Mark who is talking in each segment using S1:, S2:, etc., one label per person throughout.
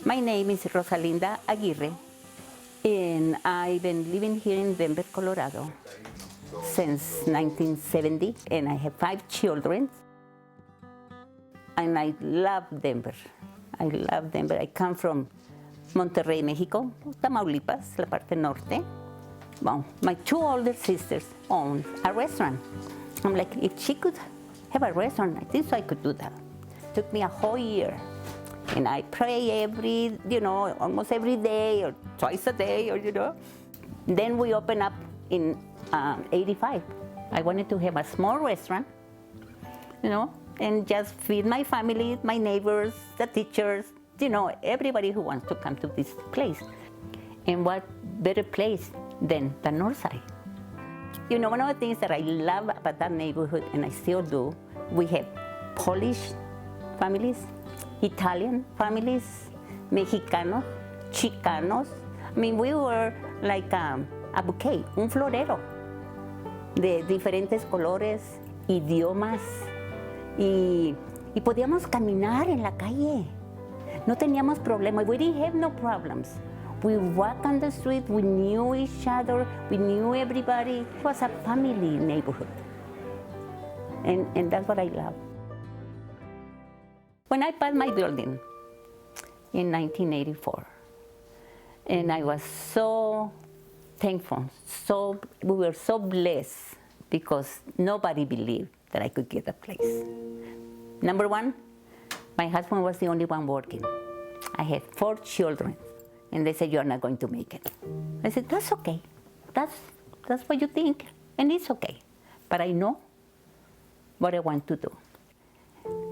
S1: My name is Rosalinda Aguirre, and I've been living here in Denver, Colorado since 1970, and I have 5 children. And I love Denver. I love Denver. I come from Monterrey, Mexico, Tamaulipas, la parte norte. Well, my 2 older sisters own a restaurant. I'm like, if she could have a restaurant, I think so I could do that. It took me a whole year. And I pray almost every day or twice a day, Then we opened up in 85. I wanted to have a small restaurant, and just feed my family, my neighbors, the teachers, everybody who wants to come to this place. And what better place than the North Side? One of the things that I love about that neighborhood, and I still do, we have Polish families, Italian families, Mexicanos, Chicanos. I mean, we were like a bouquet, un florero, de diferentes colores, idiomas, y podíamos caminar en la calle. No teníamos problemas. We didn't have no problems. We walked on the street, we knew each other, we knew everybody. It was a family neighborhood. And that's what I love. When I bought my building in 1984, and I was so thankful, we were so blessed because nobody believed that I could get a place. Number one, my husband was the only one working. I had 4 children, and they said, "You're not going to make it." I said, "That's okay. That's what you think, and it's okay. But I know what I want to do."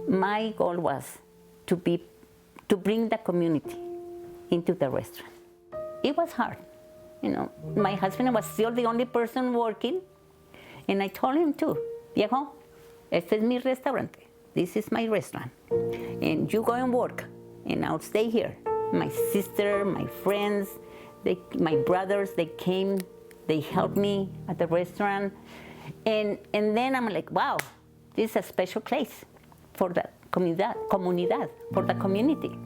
S1: My goal was to bring the community into the restaurant. It was hard. My husband was still the only person working, and I told him too, "Viejo, este es mi restaurante. This is my restaurant, and you go and work, and I'll stay here." My sister, my friends, my brothers, they came, they helped me at the restaurant, and then I'm like, wow, this is a special place for the comunidad, for the community.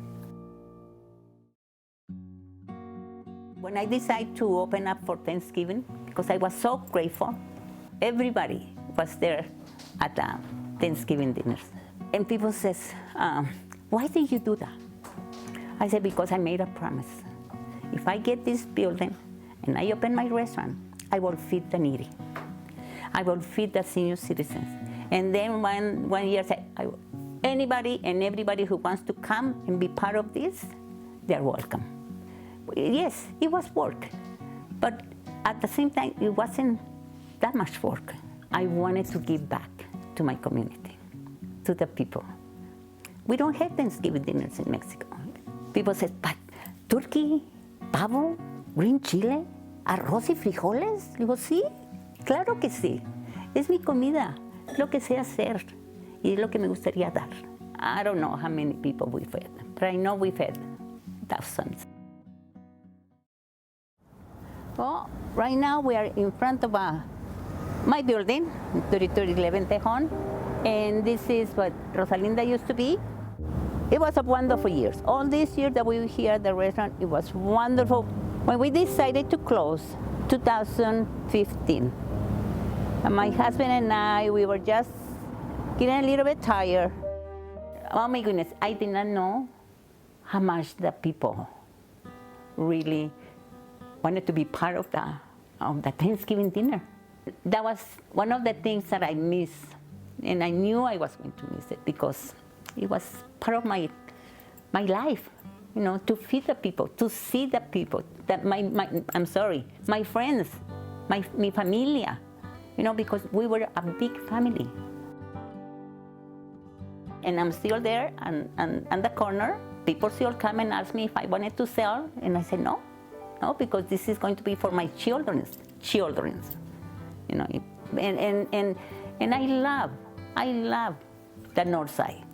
S1: When I decided to open up for Thanksgiving, because I was so grateful, everybody was there at the Thanksgiving dinners. And people says, "Why did you do that?" I said, "Because I made a promise. If I get this building and I open my restaurant, I will feed the needy. I will feed the senior citizens." And then one year I said, anybody and everybody who wants to come and be part of this, they're welcome. Yes, it was work, but at the same time, it wasn't that much work. I wanted to give back to my community, to the people. We don't have Thanksgiving dinners in Mexico. People say, "But turkey, pavo, green chile, arroz y frijoles?" Digo, sí, claro que sí. Es mi comida, es lo que sé hacer y es lo que me gustaría dar. I don't know how many people we fed, but I know we fed thousands. Well, right now we are in front of my building, 3311 Tejon, and this is what Rosalinda used to be. It was a wonderful year. All these years that we were here at the restaurant, it was wonderful. When we decided to close, 2015, and my husband and I, we were just getting a little bit tired. Oh my goodness, I did not know how much the people really wanted to be part of the Thanksgiving dinner. That was one of the things that I missed, and I knew I was going to miss it because it was part of my life, to feed the people, to see the people, that my friends, mi familia, because we were a big family. And I'm still there, and the corner, people still come and ask me if I wanted to sell, and I said no, because this is going to be for my children's, and I love the North Side.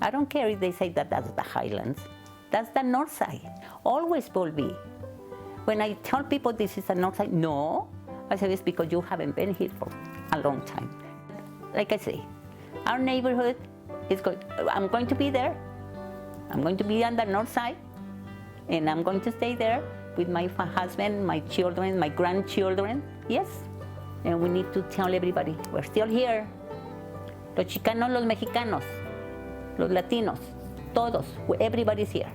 S1: I don't care if they say that that's the Highlands. That's the North Side. Always will be. When I tell people this is the North Side, no. I say it's because you haven't been here for a long time. Like I say, our neighborhood is good. I'm going to be there. I'm going to be on the North Side, And I'm going to stay there with my husband, my children, my grandchildren. Yes. And we need to tell everybody, we're still here. Los Chicanos, los Mexicanos, los Latinos, todos, everybody's here.